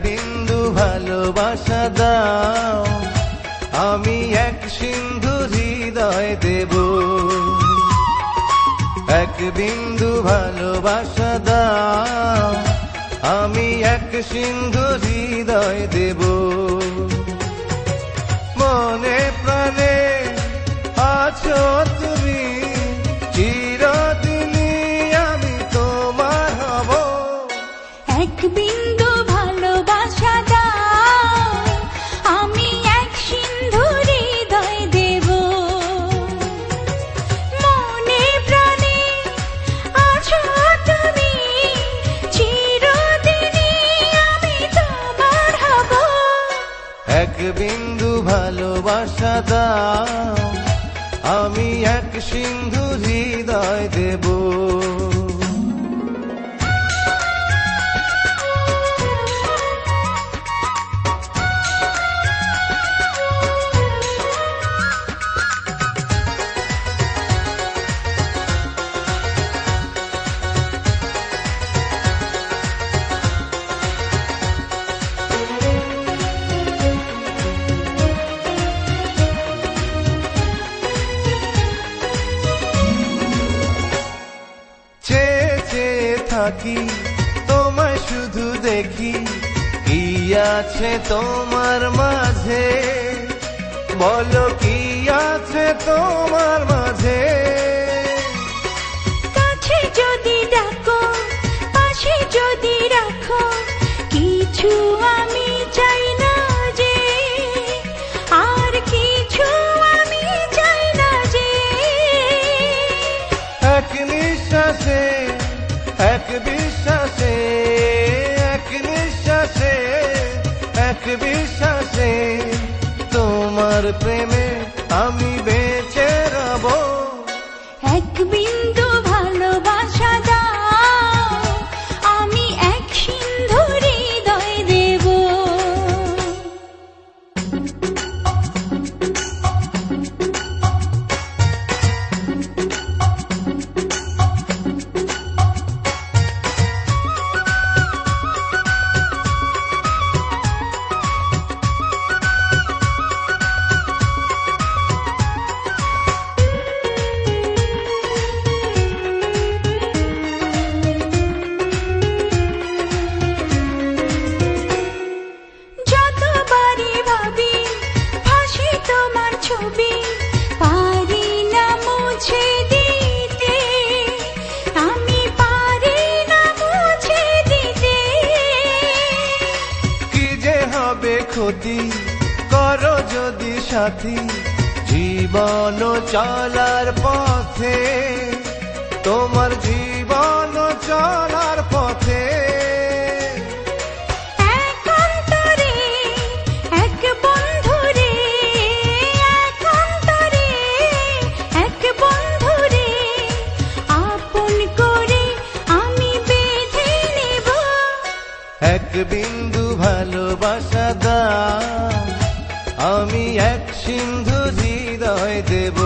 বিন্দু ভালোবাসা দাও, আমি এক সিন্ধু হৃদয় দেব। এক বিন্দু ভালোবাসা দাও, আমি এক সিন্ধু হৃদয় দেব। মনে প্রাণে আছো তুমি, চিরদিনই আমি তোমার হব। এক বিন্দু ভালোবাসা দাও, আমি এক সিন্ধু হৃদয় দেব। মনে প্রাণে আছো তুমি, চিরদিনই আমি তোমার হব। এক বিন্দু ভালোবাসা দাও, আমি এক সিন্ধু হৃদয় দেব। থাকি তোমায় শুধু দেখি, কি আছে তোমার মাঝে, বলো কি আছে তোমার মাঝে। কাছে যদি ডাকো, পাশে যদি রাখো, কিছু আমি চাই না যে, আর কিছু আমি চাই না যে। এক নিঃশ্বাসে, এক বিশ্বাসে, এক নিঃশ্বাসে, এক বিশ্বাসে, তোমার প্রেমে আমি বেঁচে রব। এক বিন্দু ভালোবাসা দাও, আমি এক সিন্ধু হৃদয় দেব। ক্ষতি করো যদি সাথী, জীবন চলার পথে, তোমার জীবন চলার পথে। এক অন্তরে এক বন্ধুরে, এক অন্তরে এক বন্ধুরে, আপন করে আমি বেঁধে নেব। এক বিন্দু ভালোবাসা দাও, আমি এক সিন্ধু হৃদয় দেব।